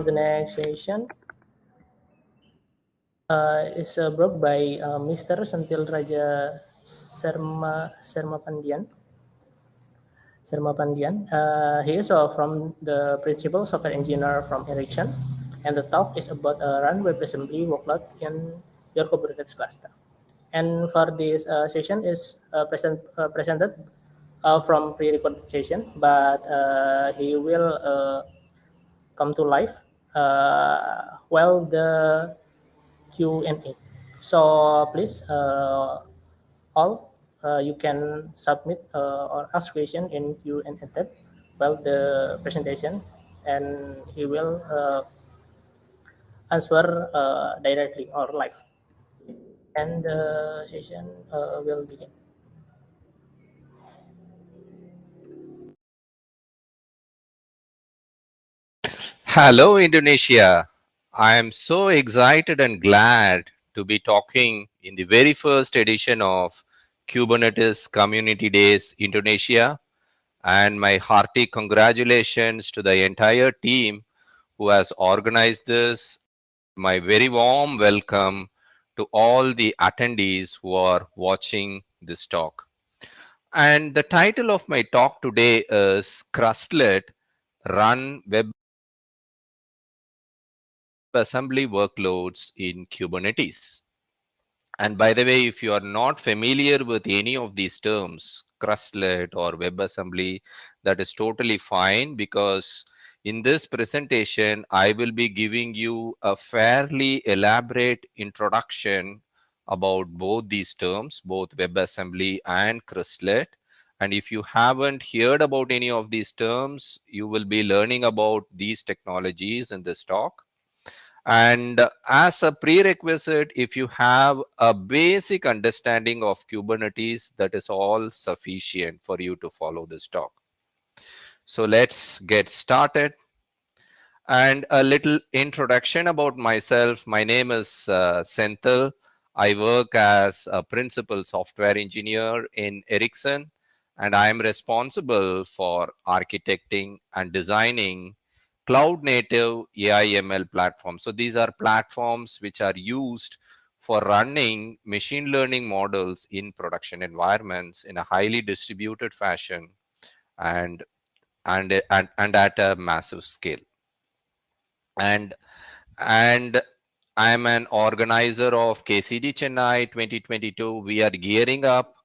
the next session is brought by Mr. Sentil Raja Sermapandian. He is from the principal software engineer from Ericsson, and the talk is about run WebAssembly workload in your Kubernetes cluster. And for this session is presented from pre-recorded session, but he will come to life while the Q&A. So please, all you can submit or ask question in Q&A tab while the presentation, and he will answer directly or live. And the session will begin. Hello, Indonesia. I am so excited and glad to be talking in the very first edition of Kubernetes Community Days Indonesia. And my hearty congratulations to the entire team who has organized this. My very warm welcome to all the attendees who are watching this talk. And the title of my talk today is Crustlet Run Web Assembly Workloads in Kubernetes. And by the way, if you are not familiar with any of these terms, Crustlet or WebAssembly, that is totally fine, because in this presentation, I will be giving you a fairly elaborate introduction about both these terms, both WebAssembly and Crustlet. And if you haven't heard about any of these terms, you will be learning about these technologies in this talk. And as a prerequisite, if you have a basic understanding of Kubernetes, that is all sufficient for you to follow this talk. So let's get started. And a little introduction about myself. My name is Senthil. I work as a principal software engineer in Ericsson, and I am responsible for architecting and designing cloud native AI/ML platforms. So these are platforms which are used for running machine learning models in production environments in a highly distributed fashion and at a massive scale. And I'm an organizer of KCD Chennai 2022. We are gearing up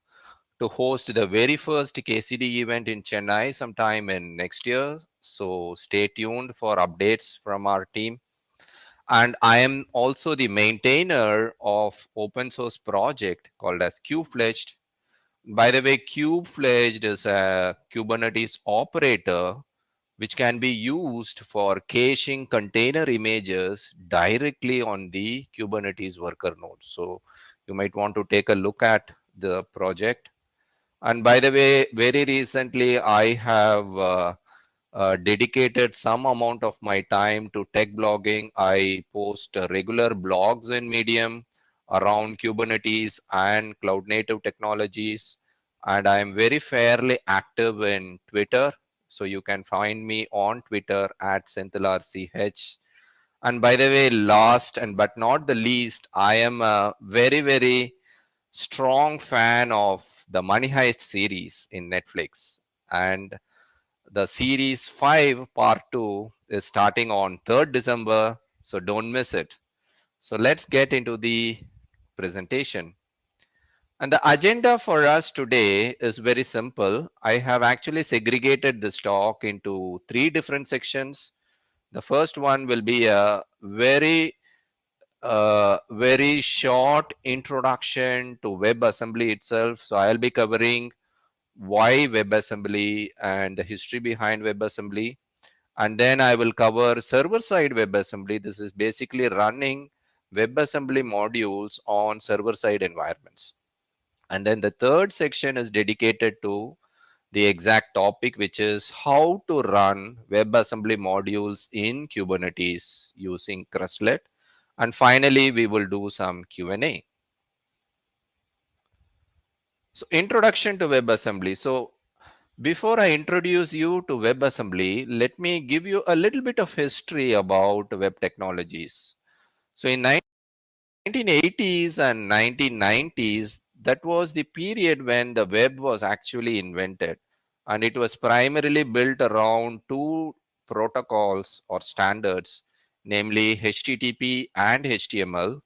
to host the very first KCD event in Chennai sometime in next year. So stay tuned for updates from our team. And I am also the maintainer of open source project called as Kubefledged. By the way, Kubefledged is a Kubernetes operator which can be used for caching container images directly on the Kubernetes worker node. So you might want to take a look at the project. And by the way, very recently, I have dedicated some amount of my time to tech blogging. I post regular blogs in Medium around Kubernetes and cloud native technologies. And I'm very fairly active in Twitter. So you can find me on Twitter at SenthilarCH. And by the way, last and but not the least, I am a very, very strong fan of the Money Heist series in Netflix. And the series 5 part 2 is starting on 3rd December, so don't miss it. So let's get into the presentation. And the agenda for us today is very simple. I have actually segregated this talk into 3 different sections. The first one will be a very short introduction to WebAssembly itself. So I'll be covering why WebAssembly and the history behind WebAssembly. And then I will cover server-side WebAssembly. This is basically running WebAssembly modules on server-side environments. And then the third section is dedicated to the exact topic, which is how to run WebAssembly modules in Kubernetes using Crustlet. And finally, we will do some Q&A. So introduction to WebAssembly. So Before I introduce you to WebAssembly, let me give you a little bit of history about web technologies. So in 1980s and 1990s, that was the period when the web was actually invented, and it was primarily built around two protocols or standards, namely HTTP and HTML.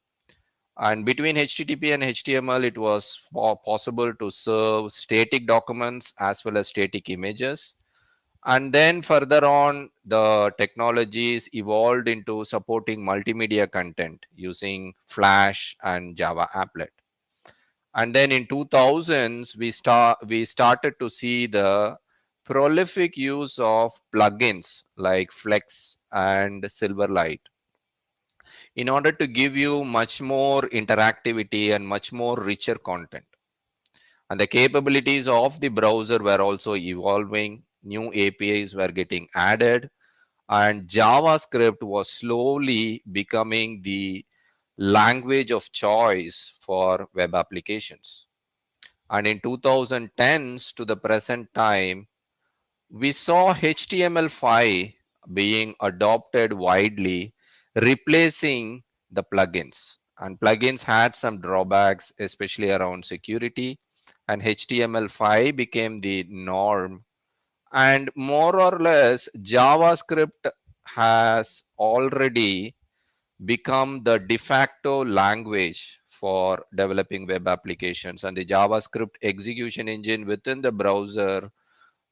And between HTTP and HTML, it was possible to serve static documents as well as static images. And then further on, the technologies evolved into supporting multimedia content using Flash and Java Applet. And then in 2000s, we started to see the prolific use of plugins like Flex and Silverlight in order to give you much more interactivity and much more richer content. And the capabilities of the browser were also evolving. New APIs were getting added, and JavaScript was slowly becoming the language of choice for web applications. And in 2010s to the present time, we saw HTML5 being adopted widely, replacing the plugins. And plugins had some drawbacks, especially around security, and HTML5 became the norm. And more or less, JavaScript has already become the de facto language for developing web applications, and the JavaScript execution engine within the browser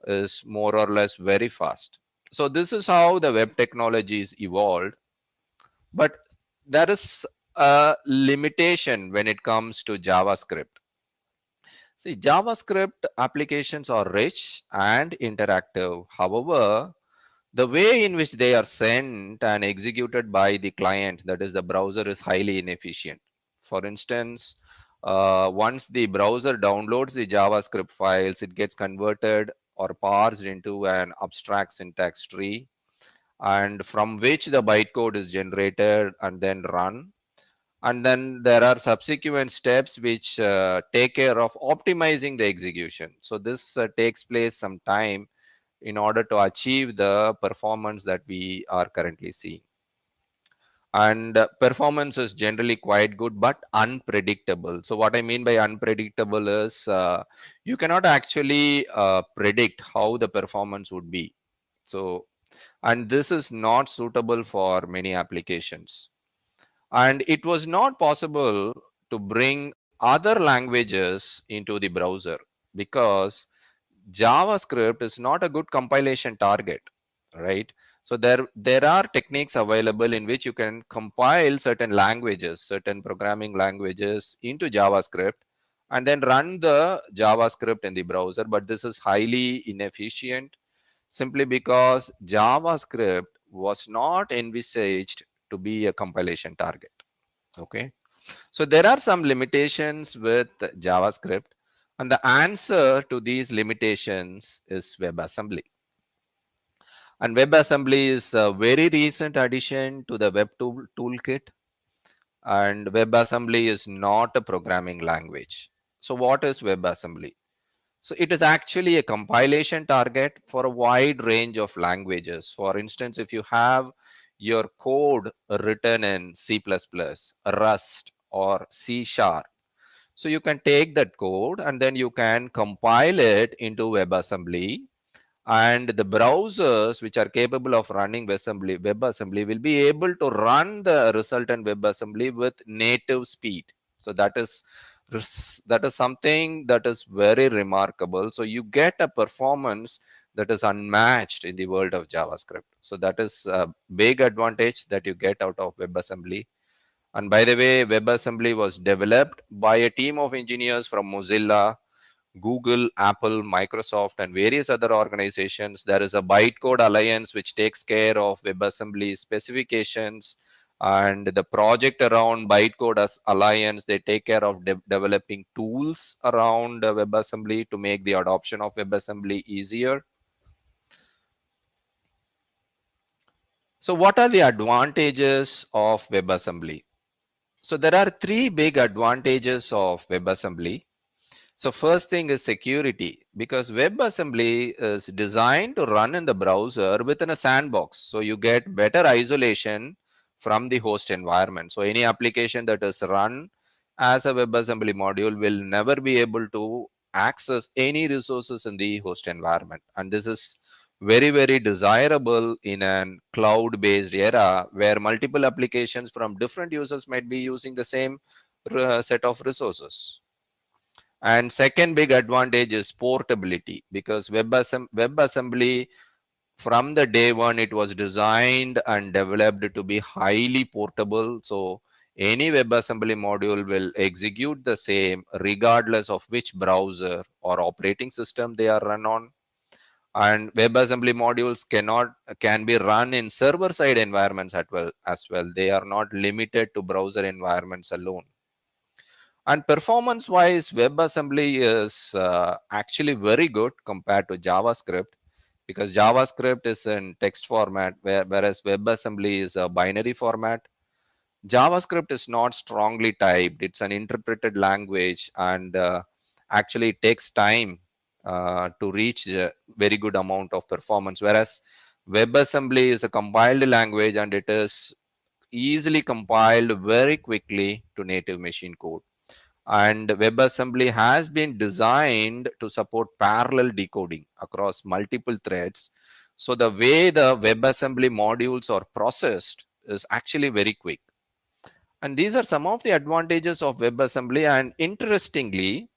is more or less very fast. So this is how the web technologies evolved. But there is a limitation when it comes to JavaScript. See, JavaScript applications are rich and interactive. However, the way in which they are sent and executed by the client, that is the browser, is highly inefficient. For instance, once the browser downloads the JavaScript files, it gets converted or parsed into an abstract syntax tree, and from which the bytecode is generated and then run. And then there are subsequent steps which take care of optimizing the execution. So this takes place some time in order to achieve the performance that we are currently seeing. And performance is generally quite good but unpredictable. So what I mean by unpredictable is you cannot actually predict how the performance would be. So, and this is not suitable for many applications. And it was not possible to bring other languages into the browser because JavaScript is not a good compilation target, right? So there are techniques available in which you can compile certain languages, certain programming languages into JavaScript and then run the JavaScript in the browser. But this is highly inefficient simply because JavaScript was not envisaged to be a compilation target. Okay. So there are some limitations with JavaScript, and the answer to these limitations is WebAssembly. And WebAssembly is a very recent addition to the web toolkit, and WebAssembly is not a programming language. So what is WebAssembly? So it is actually a compilation target for a wide range of languages. For instance, if you have your code written in C++, Rust, or C Sharp, so you can take that code and then you can compile it into WebAssembly, and the browsers which are capable of running WebAssembly will be able to run the resultant WebAssembly with native speed. So that is something that is very remarkable. So you get a performance that is unmatched in the world of JavaScript. So that is a big advantage that you get out of WebAssembly. And by the way, WebAssembly was developed by a team of engineers from Mozilla, Google, Apple, Microsoft, and various other organizations. There is a Bytecode Alliance which takes care of WebAssembly specifications, and the project around Bytecode Alliance, they take care of developing tools around WebAssembly to make the adoption of WebAssembly easier. So what are the advantages of WebAssembly? So there are three big advantages of WebAssembly. So first thing is security, because WebAssembly is designed to run in the browser within a sandbox. So you get better isolation from the host environment. So any application that is run as a WebAssembly module will never be able to access any resources in the host environment. And this is very, very desirable in an cloud-based era where multiple applications from different users might be using the same set of resources. And second big advantage is portability, because WebAssembly from the day one, it was designed and developed to be highly portable. So any WebAssembly module will execute the same regardless of which browser or operating system they are run on. And WebAssembly modules can be run in server-side environments as well. They are not limited to browser environments alone. And performance wise, WebAssembly is actually very good compared to JavaScript, because JavaScript is in text format, whereas WebAssembly is a binary format. JavaScript is not strongly typed, it's an interpreted language, and actually it takes time to reach a very good amount of performance. Whereas WebAssembly is a compiled language and it is easily compiled very quickly to native machine code. And WebAssembly has been designed to support parallel decoding across multiple threads. So the way the WebAssembly modules are processed is actually very quick. And these are some of the advantages of WebAssembly. And interestingly,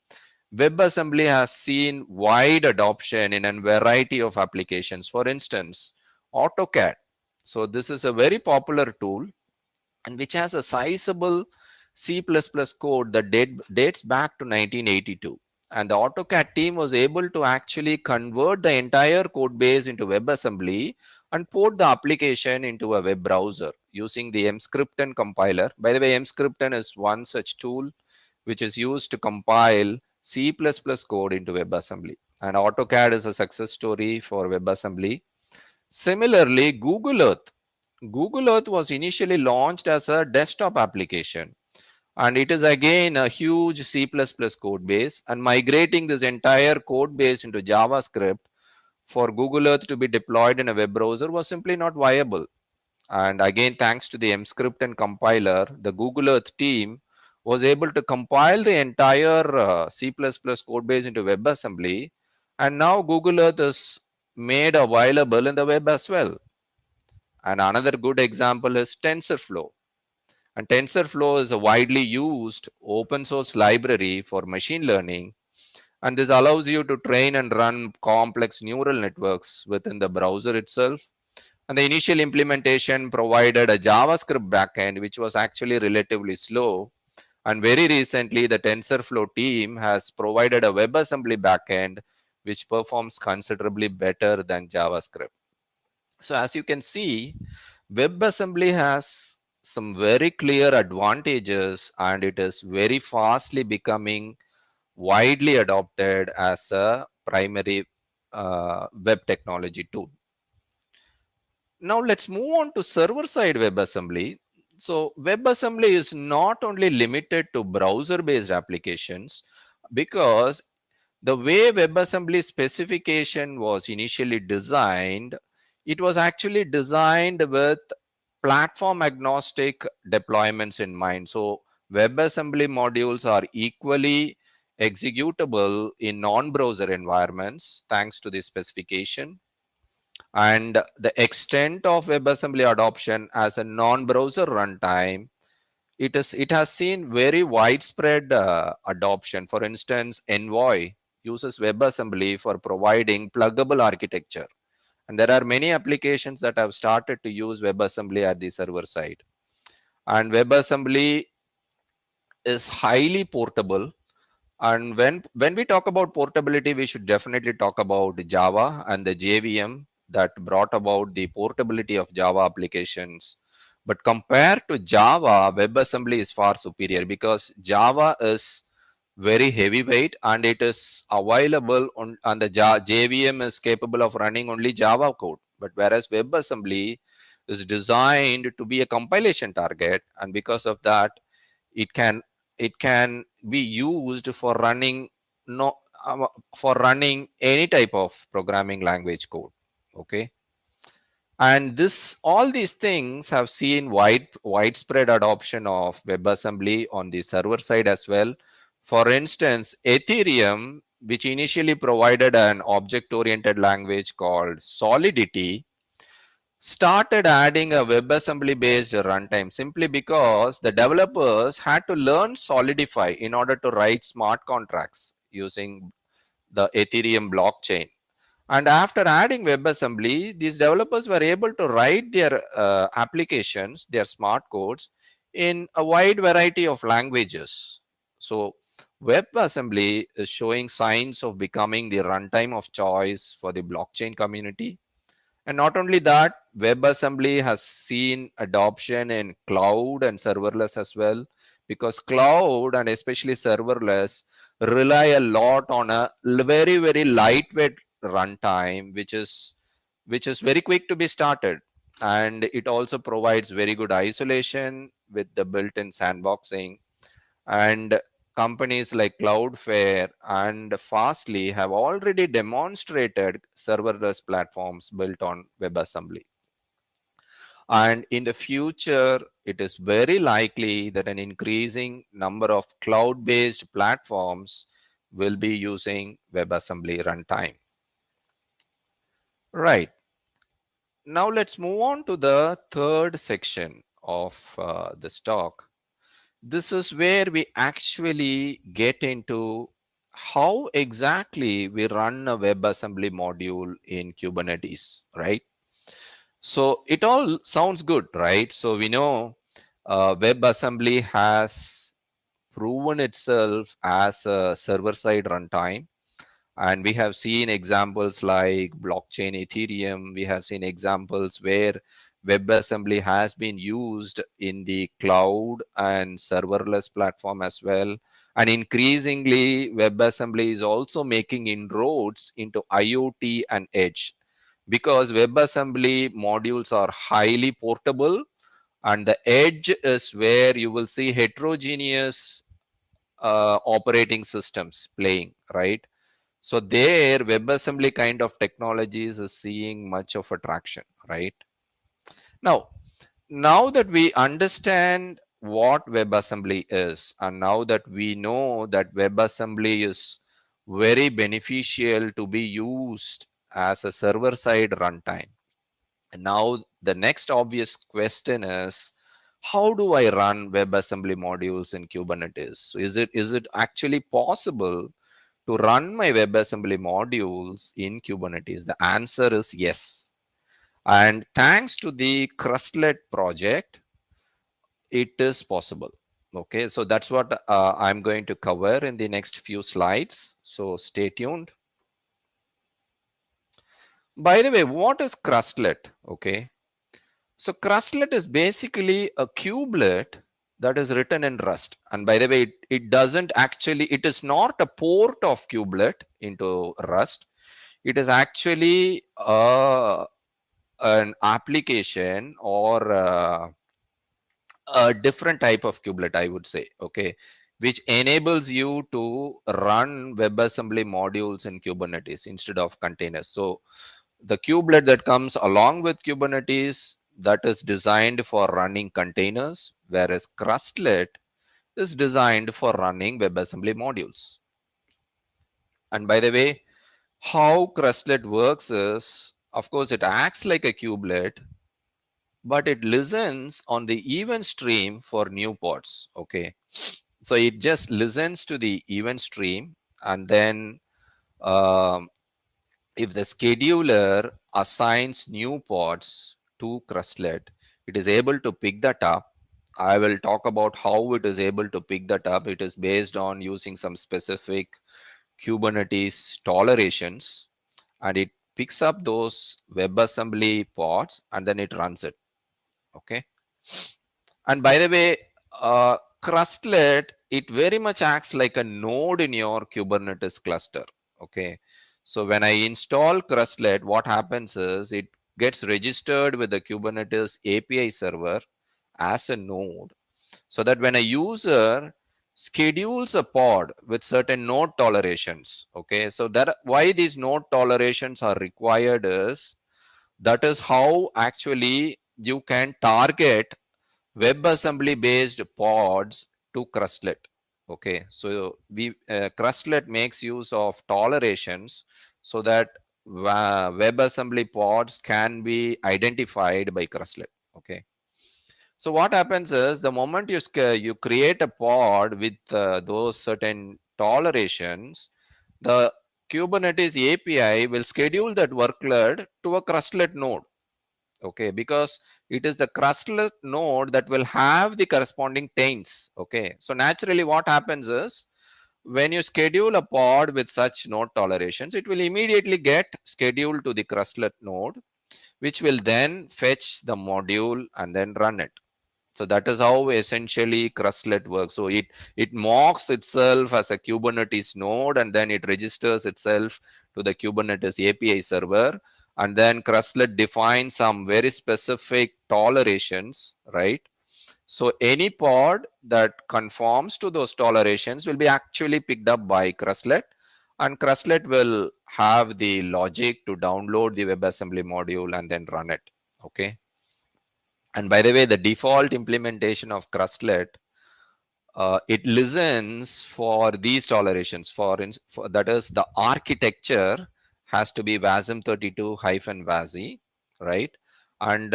WebAssembly has seen wide adoption in a variety of applications. For instance, AutoCAD. So this is a very popular tool and which has a sizable C++ code that dates back to 1982. And the AutoCAD team was able to actually convert the entire code base into WebAssembly and port the application into a web browser using the Emscripten compiler. By the way, Emscripten is one such tool which is used to compile C++ code into WebAssembly. And AutoCAD is a success story for WebAssembly. Similarly, Google Earth. Google Earth was initially launched as a desktop application, and it is again a huge C++ code base, and migrating this entire code base into JavaScript for Google Earth to be deployed in a web browser was simply not viable. And again, thanks to the Emscripten compiler, the Google Earth team was able to compile the entire C++ code base into WebAssembly, and now Google Earth is made available in the web as well. And another good example is TensorFlow. And TensorFlow is a widely used open source library for machine learning. And this allows you to train and run complex neural networks within the browser itself. And the initial implementation provided a JavaScript backend, which was actually relatively slow. And very recently, the TensorFlow team has provided a WebAssembly backend, which performs considerably better than JavaScript. So as you can see, WebAssembly has some very clear advantages, and it is very fastly becoming widely adopted as a primary web technology tool. Now let's move on to server-side WebAssembly. So WebAssembly is not only limited to browser-based applications, because the way WebAssembly specification was initially designed, it was actually designed with platform agnostic deployments in mind. So WebAssembly modules are equally executable in non-browser environments thanks to this specification. And the extent of WebAssembly adoption as a non-browser runtime, it has seen very widespread adoption. For instance, Envoy uses WebAssembly for providing pluggable architecture. And there are many applications that have started to use WebAssembly at the server side. And WebAssembly is highly portable. And when we talk about portability, we should definitely talk about Java and the JVM that brought about the portability of Java applications. But compared to Java, WebAssembly is far superior, because Java is very heavyweight and it is available on the JVM is capable of running only Java code. But whereas WebAssembly is designed to be a compilation target, and because of that, it can be used for running no for running any type of programming language code. Okay, and this all these things have seen widespread adoption of WebAssembly on the server side as well. For instance, Ethereum, which initially provided an object-oriented language called Solidity, started adding a WebAssembly based runtime simply because the developers had to learn Solidify in order to write smart contracts using the Ethereum blockchain. And after adding WebAssembly, these developers were able to write their applications, their smart codes, in a wide variety of languages. So WebAssembly is showing signs of becoming the runtime of choice for the blockchain community. And not only that, WebAssembly has seen adoption in cloud and serverless as well, because cloud and especially serverless rely a lot on a very, very lightweight runtime, which is very quick to be started. And it also provides very good isolation with the built-in sandboxing. And companies like Cloudflare and Fastly have already demonstrated serverless platforms built on WebAssembly. And in the future, it is very likely that an increasing number of cloud-based platforms will be using WebAssembly runtime. Right. Now let's move on to the third section of this talk. This is where we actually get into how exactly we run a WebAssembly module in Kubernetes, right? So it all sounds good, right? So we know WebAssembly has proven itself as a server-side runtime. And we have seen examples like blockchain Ethereum. We have seen examples where WebAssembly has been used in the cloud and serverless platform as well. And increasingly, WebAssembly is also making inroads into IoT and edge, because WebAssembly modules are highly portable, and the edge is where you will see heterogeneous operating systems playing, right? So there, WebAssembly kind of technologies is seeing much of attraction, right? Now that we understand what WebAssembly is, and now that we know that WebAssembly is very beneficial to be used as a server-side runtime, and now the next obvious question is, how do I run WebAssembly modules in Kubernetes? So is it actually possible to run my WebAssembly modules in Kubernetes? The answer is yes. And thanks to the Crustlet project, it is possible. Okay, so that's what I'm going to cover in the next few slides. So stay tuned. By the way, what is Crustlet? Okay, so Crustlet is basically a kubelet that is written in Rust. And by the way, it doesn't actually, it is not a port of kubelet into Rust. It is actually an application or a different type of kubelet, I would say, okay, which enables you to run WebAssembly modules in Kubernetes instead of containers. So the kubelet that comes along with Kubernetes, that is designed for running containers, whereas Crustlet is designed for running WebAssembly modules. And by the way, how Crustlet works is, of course, it acts like a kubelet, but it listens on the event stream for new pods. Okay, so it just listens to the event stream, and then um, if the scheduler assigns new pods to Crustlet, it is able to pick that up. I will talk about how it is able to pick that up. It is based on using some specific Kubernetes tolerations, and it picks up those WebAssembly pods and then it runs it. Okay. And by the way, Crustlet, it very much acts like a node in your Kubernetes cluster. Okay. So when I install Crustlet, what happens is it gets registered with the Kubernetes API server as a node, so that when a user schedules a pod with certain node tolerations. Okay, so that why these node tolerations are required is that is how actually you can target WebAssembly based pods to Crustlet. Okay, so we Crustlet makes use of tolerations so that WebAssembly pods can be identified by Crustlet. Okay, so what happens is the moment you create a pod with those certain tolerations, the Kubernetes API will schedule that workload to a Crustlet node. Okay, because it is the Crustlet node that will have the corresponding taints. Okay, so naturally what happens is when you schedule a pod with such node tolerations, it will immediately get scheduled to the Crustlet node, which will then fetch the module and then run it. So that is how essentially Crustlet works. So it mocks itself as a Kubernetes node, and then it registers itself to the Kubernetes API server, and then Crustlet defines some very specific tolerations, right? So any pod that conforms to those tolerations will be actually picked up by Crustlet, and Crustlet will have the logic to download the WebAssembly module and then run it. Okay. And by the way, the default implementation of Crustlet, it listens for these tolerations. For that is, the architecture has to be WASM32-WASI, right? And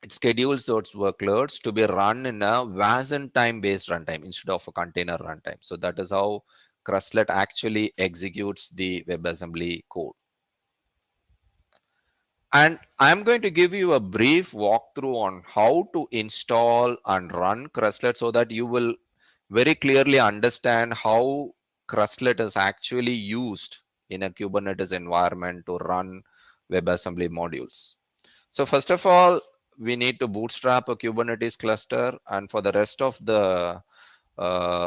it schedules those workloads to be run in a WASM time-based runtime instead of a container runtime. So that is how Crustlet actually executes the WebAssembly code. And I'm going to give you a brief walkthrough on how to install and run Crustlet so that you will very clearly understand how Crustlet is actually used in a Kubernetes environment to run WebAssembly modules. So first of all, we need to bootstrap a Kubernetes cluster. And for the rest of the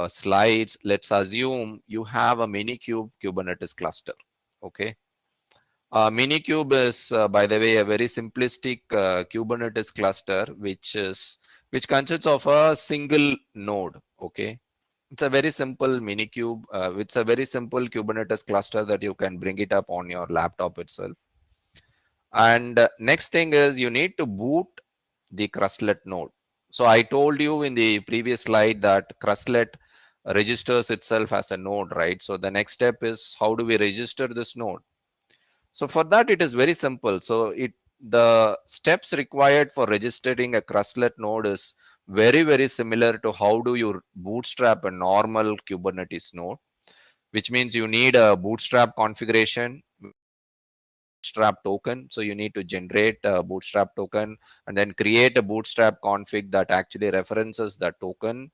slides, let's assume you have a Minikube Kubernetes cluster. Okay. Minikube is, by the way, a very simplistic Kubernetes cluster, which consists of a single node. Okay, it's a very simple Minikube. It's a very simple Kubernetes cluster that you can bring it up on your laptop itself. And next thing is you need to boot the Crustlet node. So I told you in the previous slide that Crustlet registers itself as a node, right? So the next step is how do we register this node? So for that, it is very simple. So the steps required for registering a Crustlet node is very, very similar to how do you bootstrap a normal Kubernetes node, which means you need a bootstrap configuration, bootstrap token. So you need to generate a bootstrap token and then create a bootstrap config that actually references that token.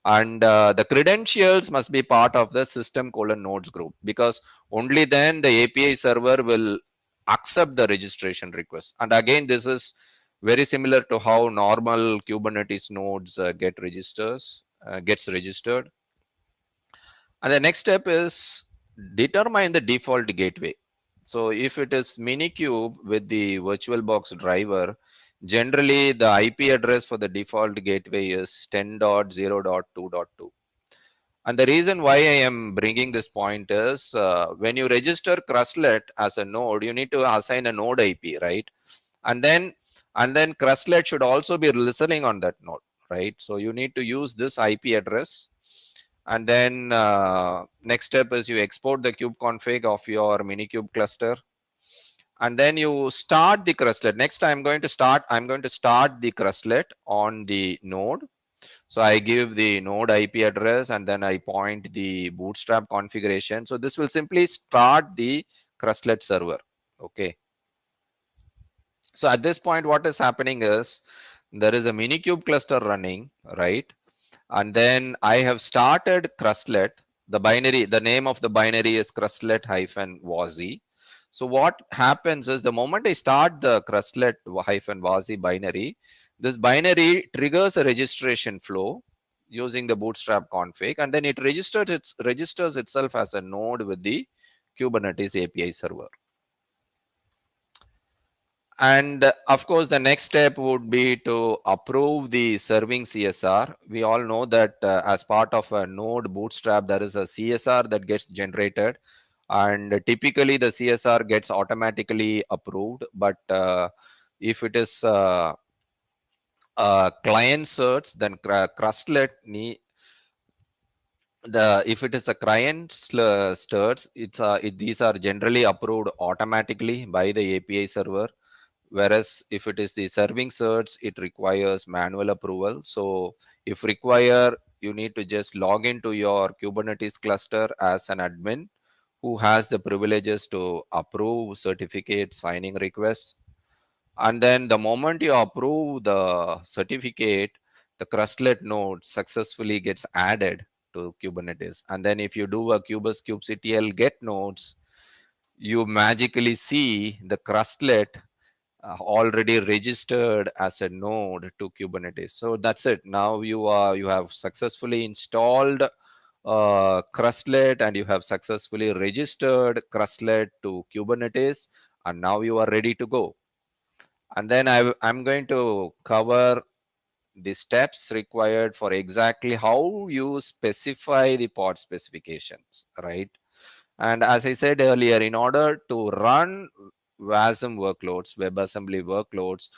And the credentials must be part of the system::nodes group, because only then the API server will accept the registration request. And again, this is very similar to how normal Kubernetes nodes gets registered. And the next step is determine the default gateway. So if it is Minikube with the VirtualBox driver, generally the IP address for the default gateway is 10.0.2.2. And the reason why I am bringing this point is when you register Crustlet as a node, you need to assign a node IP, right? And then Crustlet should also be listening on that node, right? So you need to use this IP address. And then next step is you export the kubeconfig of your Minikube cluster. And then you start the Crustlet. Next, I'm going to start the Crustlet on the node. So I give the node IP address and then I point the bootstrap configuration. So this will simply start the Crustlet server. Okay. So at this point, what is happening is there is a Minikube cluster running, right? And then I have started Crustlet. The name of the binary is Crustlet-WASI. So what happens is the moment I start the Crustlet-WASI binary, this binary triggers a registration flow using the bootstrap config, and then it registers itself as a node with the Kubernetes API server. And of course, the next step would be to approve the serving CSR. We all know that as part of a node bootstrap, there is a CSR that gets generated, and typically the CSR gets automatically approved. But if it is client certs, then Crustlet if it is a client certs, these are generally approved automatically by the API server. Whereas if it is the serving certs, it requires manual approval. So if require, you need to just log into your Kubernetes cluster as an admin who has the privileges to approve certificate signing requests. And then the moment you approve the certificate, the Crustlet node successfully gets added to Kubernetes. And then if you do a kubectl get nodes, you magically see the Crustlet already registered as a node to Kubernetes. So that's it. Now you have successfully installed Crustlet, and you have successfully registered Crustlet to Kubernetes, and now you are ready to go. And then I'm going to cover the steps required for exactly how you specify the pod specifications, right? And as I said earlier, in order to run WASM workloads, WebAssembly workloads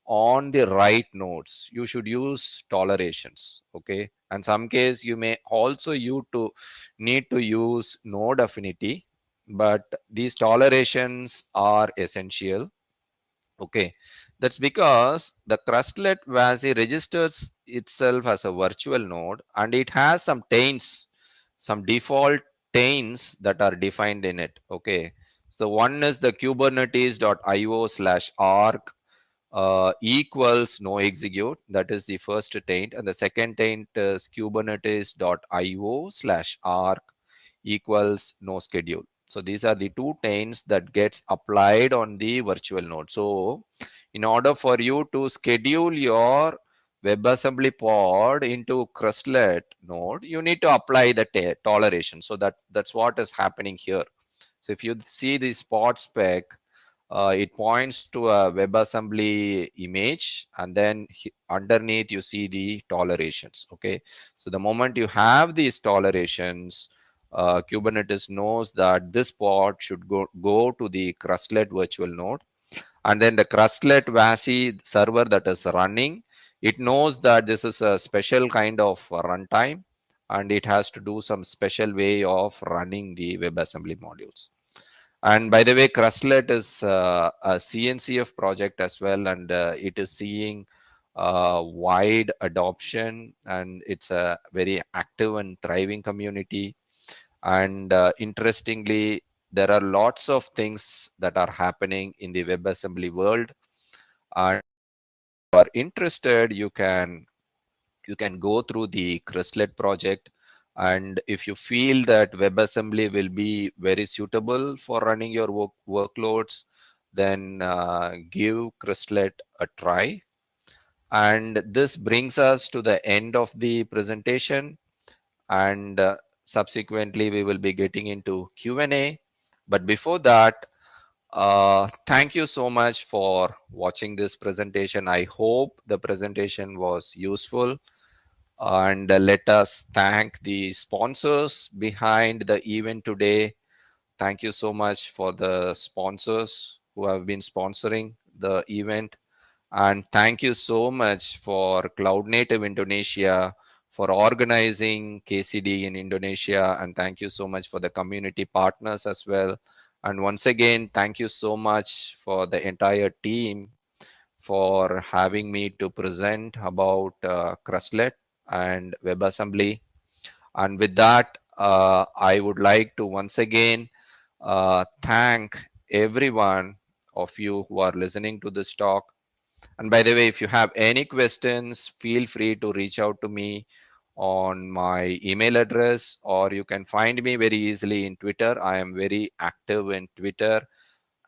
on the right nodes, you should use tolerations. Okay. And some case you may also need to use node affinity, but these tolerations are essential. Okay, that's because the Crustlet WASI registers itself as a virtual node, and it has some taints, some default taints that are defined in it. Okay, so one is the kubernetes.io/arc equals no execute. That is the first taint, and the second taint is kubernetes.io/arc equals no schedule. So these are the two taints that gets applied on the virtual node. So in order for you to schedule your WebAssembly pod into Crustlet node, you need to apply the toleration. So that's what is happening here. So if you see the pod spec, it points to a WebAssembly image, and then underneath you see the tolerations. Okay, so the moment you have these tolerations, Kubernetes knows that this pod should go to the Crustlet virtual node, and then the Crustlet WASI server that is running, it knows that this is a special kind of runtime, and it has to do some special way of running the WebAssembly modules. And by the way, Crustlet is a CNCF project as well, and it is seeing wide adoption, and it's a very active and thriving community. And interestingly, there are lots of things that are happening in the WebAssembly world. And if you are interested, you can go through the Crustlet project. And if you feel that WebAssembly will be very suitable for running your workloads, then give Crustlet a try. And this brings us to the end of the presentation. And subsequently, we will be getting into Q&A. But before that, thank you so much for watching this presentation. I hope the presentation was useful. And let us thank the sponsors behind the event today. Thank you so much for the sponsors who have been sponsoring the event. And thank you so much for Cloud Native Indonesia for organizing KCD in Indonesia. And thank you so much for the community partners as well. And once again, thank you so much for the entire team for having me to present about Crustlet and WebAssembly. And with that, I would like to once again thank everyone of you who are listening to this talk. And by the way, if you have any questions, feel free to reach out to me on my email address, or you can find me very easily in Twitter. I am very active in Twitter.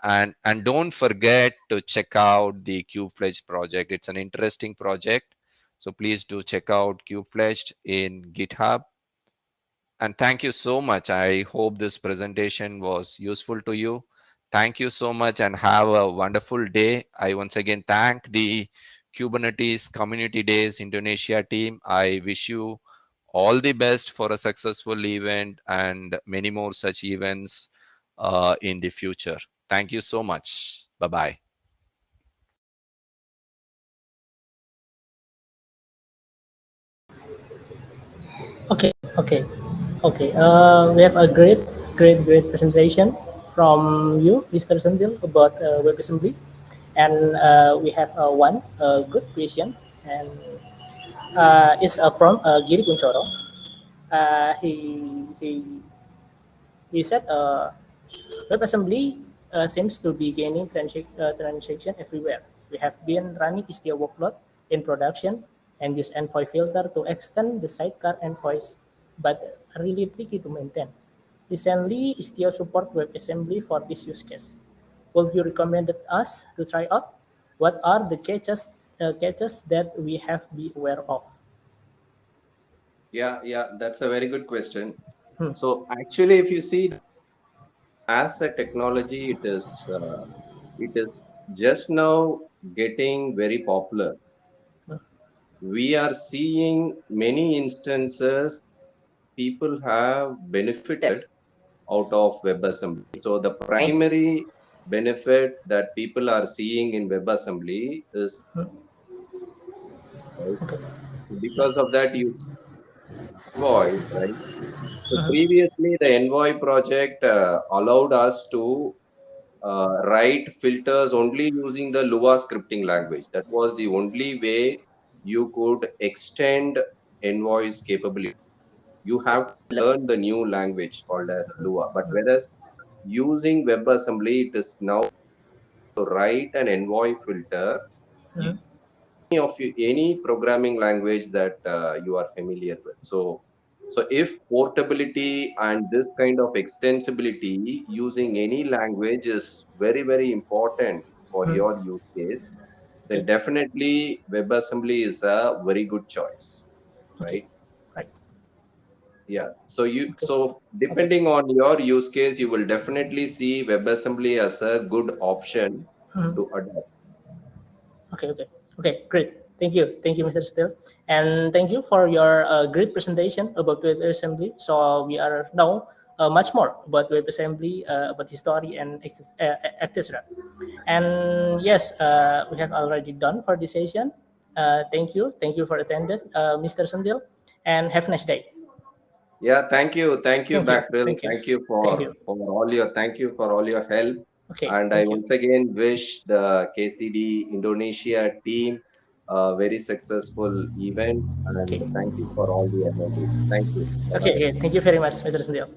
And don't forget to check out the Kubefledged project. It's an interesting project. So please do check out Kubefledged in GitHub. And thank you so much. I hope this presentation was useful to you. Thank you so much and have a wonderful day. I once again thank the Kubernetes Community Days Indonesia team. I wish you all the best for a successful event and many more such events in the future. Thank you so much. Bye bye. Okay, okay, okay. We have a great presentation from you, Mr. Sendil, about WebAssembly, and we have one good question, and it's from Giri Kunchoro. Uh, he he he said WebAssembly seems to be gaining transaction everywhere. We have been running Istio workload in production and use Envoy filter to extend the sidecar envoys, but really tricky to maintain. Recently, Istio support WebAssembly for this use case. Would you recommend us to try out? What are the catches that we have to be aware of? Yeah, that's a very good question. Hmm. So actually, if you see, as a technology, it is just now getting very popular. We are seeing many instances people have benefited out of WebAssembly. So the primary benefit that people are seeing in WebAssembly is, right, Okay. because of that you Envoy, right? So Mhm. previously the Envoy project allowed us to write filters only using the Lua scripting language. That was the only way you could extend Envoy's capability. You have to learn the new language called as Lua. But whereas using WebAssembly, it is now to write an Envoy filter Mhm. any of you, any programming language that you are familiar with. So if portability and this kind of extensibility using any language is very important for Mhm. your use case, then Okay. definitely WebAssembly is a very good choice, Okay. right? Right. Yeah. So Okay. Okay. depending on your use case, you will definitely see WebAssembly as a good option Mhm. to adopt. Okay, okay, okay, great. Thank you, Mr. Steele, and thank you for your great presentation about WebAssembly. So we are now much more about WebAssembly, about history and etc. And yes, we have already done for this session. Thank you for attending, Mr. Sandil, and have a nice day. Yeah, thank you, Thank you, Backril. thank you, thank you. Thank you for all your help. Okay, And I thank you. once again wish the KCD Indonesia team a very successful event. And Okay, thank you for all the energies. Thank you. Bye okay, bye. okay. Thank you very much, Mr. Sandil.